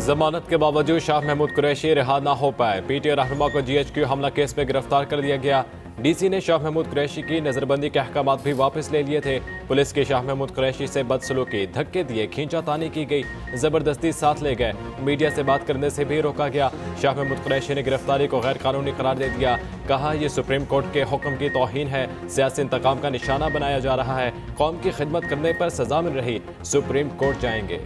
जमानत के बावजूद शाह महमूद कुरैशी रिहा ना हो पाए। पीटीआई रहनुमा को जीएचक्यू हमला केस में गिरफ्तार कर लिया गया। डीसी ने शाह महमूद कुरैशी की नजरबंदी के अहकामात भी वापस ले लिए थे। पुलिस के शाह महमूद कुरैशी से बदसलूकी, धक्के दिए, खींचातानी की गई, जबरदस्ती साथ ले गए, मीडिया से बात करने से भी रोका गया। शाह महमूद कुरैशी ने गिरफ्तारी को गैर कानूनी करार दे दिया। कहा यह सुप्रीम कोर्ट के हुक्म की तौहीन है, सियासी इंतकाम का निशाना बनाया जा रहा है। कौम की खिदमत करने पर सजा मिल रही, सुप्रीम कोर्ट जाएंगे।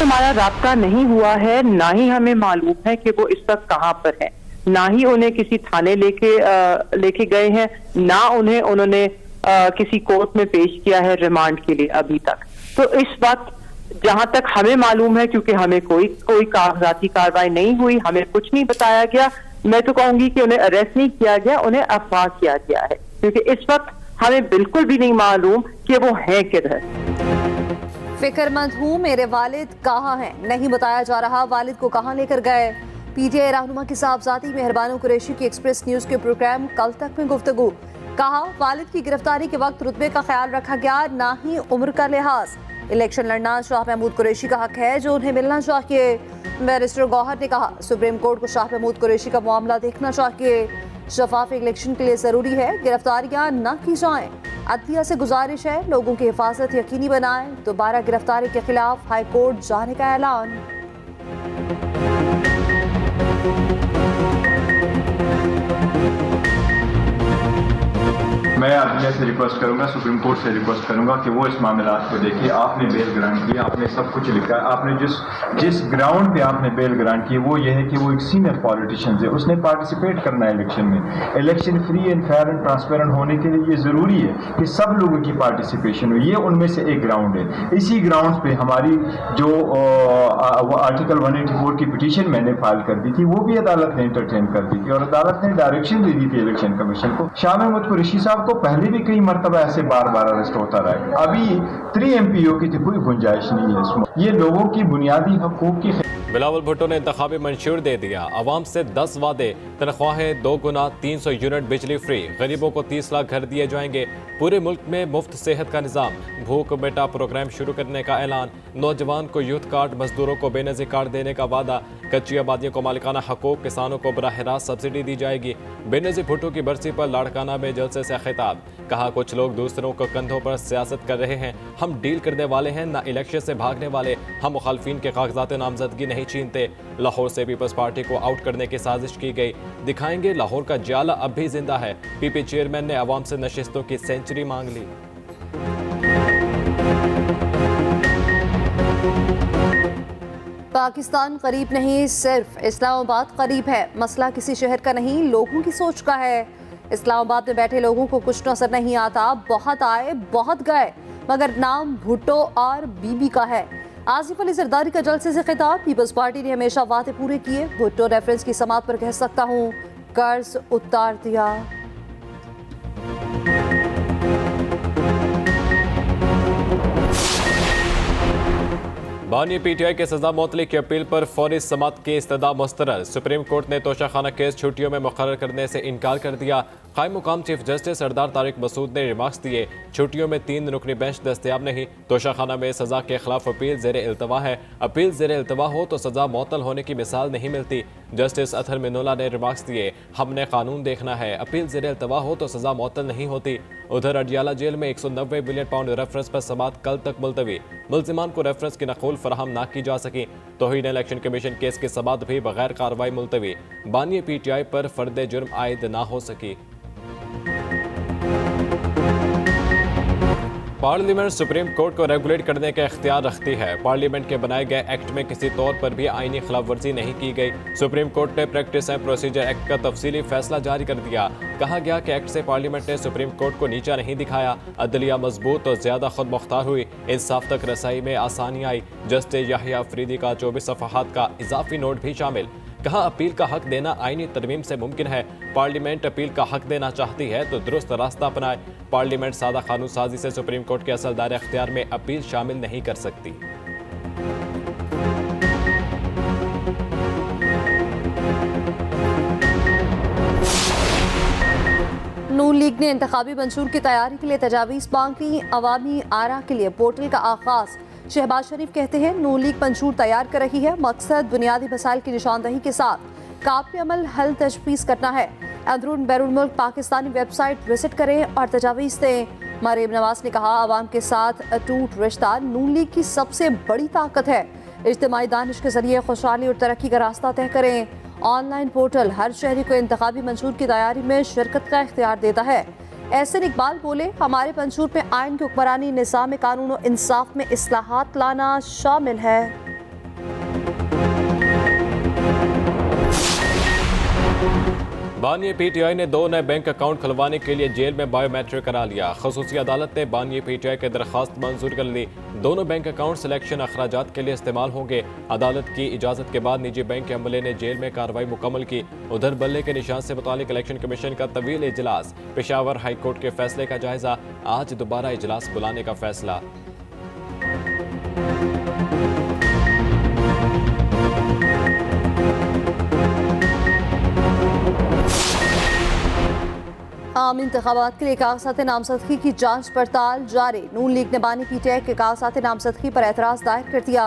हमारा राब्ता नहीं हुआ है, ना ही हमें मालूम है कि वो इस वक्त कहाँ पर है, ना ही उन्हें किसी थाने लेके गए हैं, ना उन्होंने किसी कोर्ट में पेश किया है रिमांड के लिए अभी तक। तो इस वक्त जहां तक हमें मालूम है, क्योंकि हमें कोई कागजाती कार्रवाई नहीं हुई, हमें कुछ नहीं बताया गया, मैं तो कहूंगी कि उन्हें अरेस्ट नहीं किया गया, उन्हें अफवाह किया गया है, क्योंकि इस वक्त हमें बिल्कुल भी नहीं मालूम कि वो हैं किधर। फिक्रमंद हूँ, मेरे वालिद कहाँ हैं, नहीं बताया जा रहा वालिद को कहाँ लेकर गए। पीटीआई रहनुमा की साहबजादी मेहरबानो कुरैशी की एक्सप्रेस न्यूज के प्रोग्राम कल तक में गुफ्तगू। कहा वालिद की गिरफ्तारी के वक्त रुतबे का ख्याल रखा गया, ना ही उम्र का लिहाज। इलेक्शन लड़ना शाह महमूद कुरैशी का हक है जो उन्हें मिलना चाहिए। बैरिस्टर गौहर ने कहा सुप्रीम कोर्ट को शाह महमूद कुरैशी का मामला देखना चाहिए। शफाफ इलेक्शन के लिए जरूरी है गिरफ्तारियां न की जाएं। अदलिया से गुजारिश है लोगों की हिफाजत यकीनी बनाएं। दोबारा गिरफ्तारी के खिलाफ हाई कोर्ट जाने का ऐलान। मैं अदलिया से रिक्वेस्ट करूंगा, सुप्रीम कोर्ट से रिक्वेस्ट करूंगा कि वो इस मामलात को देखिए। आपने बेल ग्रांट किया, आपने सब कुछ लिखा है, आपने जिस ग्राउंड पे आपने बेल ग्रांट की वो ये है कि वो एक सीनियर पॉलिटिशियन है, उसने पार्टिसिपेट करना है इलेक्शन में। Election free and fair and transparent होने के लिए ये ज़रूरी है कि सब लोगों की पार्टिसिपेशन हो। ये उनमें से एक ग्राउंड है। इसी ग्राउंड पे हमारी जो वो आर्टिकल 184 की पिटीशन मैंने फाइल कर दी थी, वो भी अदालत ने इंटरटेन कर दी थी और अदालत ने डायरेक्शन दे दी थी इलेक्शन कमीशन को। शाह महमूद कुरैशी साहब को पहले भी कई मरतबा ऐसे बार अरेस्ट होता रहा। अभी 3 MPO की तो कोई गुंजाइश नहीं है इसमें। ये लोगों की बुनियादी हकूक की। बिलावल भुट्टो ने इंतखाबी मंशूर दे दिया। अवाम से 10 वादे, तनख्वाहें 2 गुना, 300 यूनिट बिजली फ्री, गरीबों को 30 लाख घर दिए जाएंगे, पूरे मुल्क में मुफ्त सेहत का निज़ाम, भूख बेटा प्रोग्राम शुरू करने का ऐलान, नौजवान को यूथ कार्ड, मजदूरों को बेनज़ीर कार्ड देने का वादा, कच्ची आबादियों को मालिकाना हकूक, किसानों को बराह रास्त सब्सिडी दी जाएगी। बेनज़ीर भुट्टो की बरसी पर लाड़काना में जलसे से खिताब। कहा कुछ लोग दूसरों को कंधों पर सियासत कर रहे हैं, हम डील करने वाले हैं, ना इलेक्शन से भागने वाले। हम मुखालफिन के कागजात नामजदगी नहीं छीनते। लाहौर से पीपल्स पार्टी को आउट करने की साजिश की गई। दिखाएंगे लाहौर का जाला अब भी जिंदा है। पीपी चेयरमैन ने अवाम से नशिस्तों की सेंचुरी मांग ली। पाकिस्तान करीब नहीं, सिर्फ इस्लामाबाद करीब है। मसला किसी शहर का नहीं, लोगों की सोच का है। इस्लामाबाद में बैठे लोगों को कुछ नजर नहीं आता। बहुत आए बहुत गए, मगर नाम भुट्टो और बीबी का है। आसिफ अली जरदारी का जलसे से खिताब। पीपल्स पार्टी ने हमेशा वादे पूरे किए। भुट्टो रेफरेंस की समात पर कह सकता हूँ, कर्ज उतार दिया। बानी पीटीआई के सजा मुअत्तली की अपील पर फौरी समात की इस्तदा मुस्तरद। सुप्रीम कोर्ट ने तोशाखाना केस छुट्टियों में मुकर्रर करने से इनकार कर दिया। कायम मुकाम चीफ जस्टिस सरदार तारिक मसूद ने रिमार्क्स दिए, छुट्टियों में 3 रुकनी बेंच दस्तयाब नहीं। तोशाखाना में सजा के खिलाफ अपील ज़ेर इल्तवा है। अपील ज़ेर इल्तवा हो तो सजा मुअत्तल होने की मिसाल नहीं मिलती। जस्टिस अतहर मिनुल्लाह ने रिमार्क्स दिए, हमने कानून देखना है, अपील ज़ेर इल्तवा हो तो सजा मुअत्तल नहीं होती। उधर अडियाला जेल में 190 बिलियन पाउंड रेफरेंस पर समात कल तक मुलतवी। मुल्जिमान को रेफरेंस की नकूल फराहम ना की जा सकी। तौहीन इलेक्शन कमीशन केस की समात भी बगैर कार्रवाई मुलतवी। बानी पीटीआई पर फर्द जुर्म आयद ना हो सकी। पार्लियामेंट सुप्रीम कोर्ट को रेगुलेट करने का इख्तियार रखती है। पार्लियामेंट के बनाए गए एक्ट में किसी तौर पर भी आईनी खिलाफ वर्जी नहीं की गई। सुप्रीम कोर्ट ने प्रैक्टिस एंड प्रोसीजर एक्ट का तफसीली फैसला जारी कर दिया। कहा गया कि एक्ट से पार्लियामेंट ने सुप्रीम कोर्ट को नीचा नहीं दिखाया। अदलिया मजबूत और ज्यादा खुद मुख्तार हुई। इंसाफ तक रसाई में आसानी आई। जस्टिस याहिया अफरीदी का 24 सफ़हात का इजाफी नोट भी शामिल। कहा अपील का हक देना आईनी तरमीम से मुमकिन है। पार्लियामेंट अपील का हक देना चाहती है तो दुरुस्त रास्ता अपनाए। पार्लियामेंट सादा कानून साजी से सुप्रीम कोर्ट के असल दायरे अख्तियार में अपील शामिल नहीं कर सकती। लीग ने इंतखाबी मंशूर की तैयारी के लिए तजावीज़ मांगी। अवामी आरा के लिए पोर्टल का आगाज। शहबाज शरीफ कहते हैं नून लीग मंशूर तैयार कर रही है, मकसद बुनियादी मसाइल की निशानदही के साथ काबिल अमल हल तजवीज़ करना है। अंदरून बैरून मुल्क पाकिस्तानी वेबसाइट विजिट करें और तजावीज़ दें। मरीम नवाज ने कहा अवाम के साथ अटूट रिश्ता नून लीग की सबसे बड़ी ताकत है। इज्तिमाई दानिश के जरिए खुशहाली और तरक्की का रास्ता तय करें। ऑनलाइन पोर्टल हर शहरी को इंतखाबी मंशूर की तैयारी में शिरकत का इख्तियार देता है। एहसन इकबाल बोले हमारे मंशूर में आइन की हुक्मरानी, निज़ाम कानून और इंसाफ में इस्लाहात लाना शामिल है। बानिया पीटीआई ने 2 नए बैंक अकाउंट खुलवाने के लिए जेल में बायोमेट्रिक करा लिया। खसूसी अदालत ने बानिया पीटीआई की दरख्वास्त मंजूर कर ली। दोनों बैंक अकाउंट सिलेक्शन अखराजात के लिए इस्तेमाल होंगे। अदालत की इजाजत के बाद निजी बैंक के अमले ने जेल में कार्रवाई मुकम्मल की। उधर बल्ले के निशान से मुतालिक इलेक्शन कमीशन का तवील इजलास। पेशावर हाई कोर्ट के फैसले का जायजा। आज दोबारा इजलास बुलाने का फैसला। आम इंतखाबात के लिए कागजात नामजदगी की जांच पड़ताल जारी। नून लीग ने बानी पीटीआई के कागजात नामजदगी पर एतराज दायर कर दिया।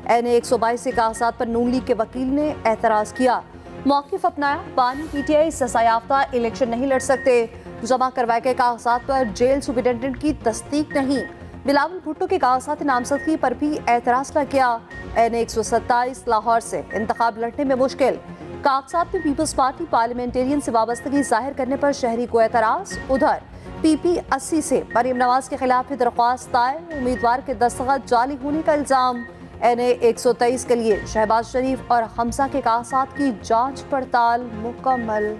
NA 122 से कागजात पर नून लीग के वकील ने एतराज किया, मौक़िफ़ अपनाया। बानी पीटीआई सजायाफ्ता इलेक्शन नहीं लड़ सकते। जमा करवाए गए कागजात पर जेल सुपरिटेंडेंट की तस्दीक नहीं। बिलावल भुट्टो के कागजात नामजदगी पर भी एतराज लग गया। NA 127 लाहौर से इंतखाब लड़ने में मुश्किल। कागजात में पीपल्स पार्टी पार्लियामेंटेरियन से वाबस्तगी जाहिर करने पर शहरी को एतराज। उधर PP 80 से मरीम नवाज के खिलाफ भी दरख्वास्त दायर। उम्मीदवार के दस्तखत जाली होने का इल्जाम। NA 123 के लिए शहबाज शरीफ और हमजा के कागजात की जांच पड़ताल मुकम्मल।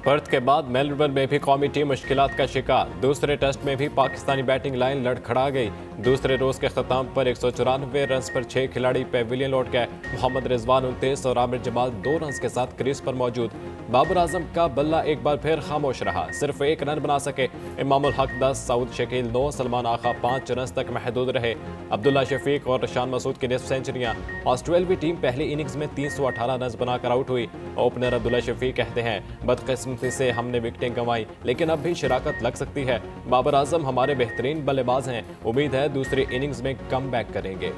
पर्थ के बाद मेलबर्न में भी कौमी टीम मुश्किलात का शिकार। दूसरे टेस्ट में भी पाकिस्तानी बैटिंग लाइन लड़खड़ा गई। दूसरे रोज के खत्म पर 194 रन पर 6 खिलाड़ी पेविलियन लौट गए। मोहम्मद रिजवान 29 और आमिर जमाल 2 रन के साथ क्रीज पर मौजूद। बाबर आजम का बल्ला एक बार फिर खामोश रहा, सिर्फ 1 रन बना सके। इमामुल हक 10, सऊद शकील 9, सलमान आखा 5 रन तक महदूद रहे। अब्दुल्ला शफीक और रशान मसूद की निस्फ सेंचुरियां। ऑस्ट्रेलियावी टीम पहली इनिंग्स में 318 रन बनाकर आउट हुई। ओपनर अब्दुल्ला शफीक कहते हैं बदकिस्मती से हमने विकेटें गंवाई, लेकिन अब भी शराकत लग सकती है। बाबर आजम हमारे बेहतरीन बल्लेबाज हैं, उम्मीद है दूसरी इनिंग्स में कम बैक करेंगे।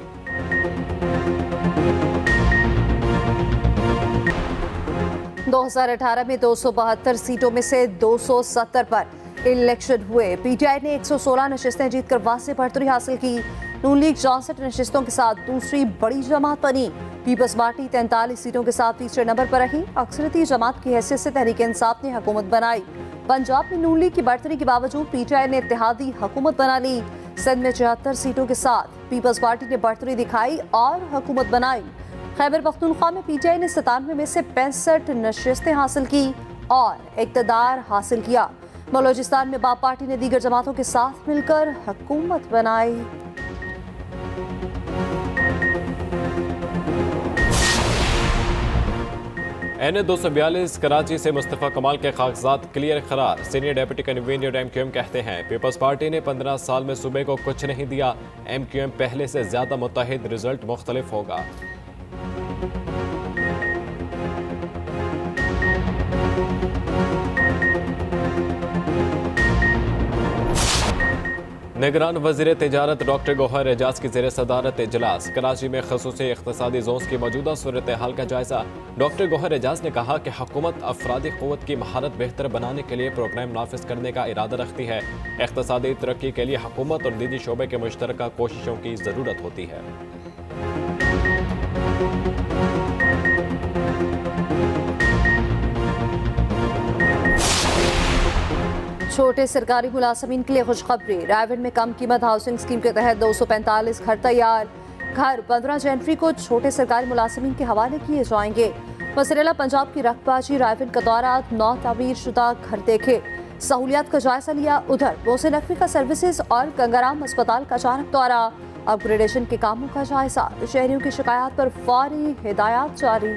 2018 में 272 सीटों में से 270 पर इलेक्शन हुए। पीटीआई ने 116 नशिस्तें जीतकर वाज़ेह बढ़तरी हासिल की। नून लीग 64 नशिस्तों के साथ दूसरी बड़ी जमात बनी। पीपल्स पार्टी 43 सीटों के साथ तीसरे नंबर पर रही। अक्सरती जमात की हैसियत से तहरीक इंसाफ ने हुकूमत बनाई। पंजाब में नून लीग की बढ़तरी के बावजूद पीटीआई ने इत्तेहादी हुकूमत बना ली। सिंध में 74 सीटों के साथ पीपल्स पार्टी ने बढ़तरी दिखाई और हुकूमत बनाई। खैबर पख्तूनख्वा में पीटीआई ने 97 में से 65 नशिस्तें हासिल की और इक़्तिदार हासिल किया। बलोचिस्तान में बाप पार्टी ने दीगर जमातों के साथ मिलकर हुकूमत बनाई। NA 242 कराची से मुस्तफ़ा कमाल के कागजात क्लियर करार। सीनियर डेप्यूटी कन्वीनर MQM कहते हैं पीपल्स पार्टी ने 15 साल में सूबे को कुछ नहीं दिया। MQM पहले से ज्यादा मुत्तहिद, रिजल्ट मुख्तलिफ होगा। निगरान वज़ीर तिजारत डॉक्टर गौहर एजाज की ज़ेर सदारत इजलास। कराची में खसूसी इख्तिसादी जोन्स की मौजूदा सूरत हाल का जायजा। डॉक्टर गौहर एजाज ने कहा कि हुकूमत अफरादी क़ुव्वत की महारत बेहतर बनाने के लिए प्रोग्राम नाफिज करने का इरादा रखती है। इख्तिसादी तरक्की के लिए हुकूमत और निजी शोबे के मुश्तरका कोशिशों की ज़रूरत होती है। छोटे सरकारी मुलाजमीन के लिए खुशखबरी। रायवन में कम कीमत हाउसिंग स्कीम के तहत 245 घर तैयार। घर 15 जनवरी को छोटे सरकारी मुलाजमीन के हवाले किए जाएंगे। वज़ीर-ए-आला पंजाब की रकबाजी रायवन का दौरा, 9 तामीर शुदा घर देखे, सहूलियात का जायजा लिया। उधर मोहसिन नकवी का सर्विसेज और गंगाराम अस्पताल का अचानक दौरा, अपग्रेडेशन के कामों का जायजा। शहरियों की शिकायत पर फौरी हिदायत जारी।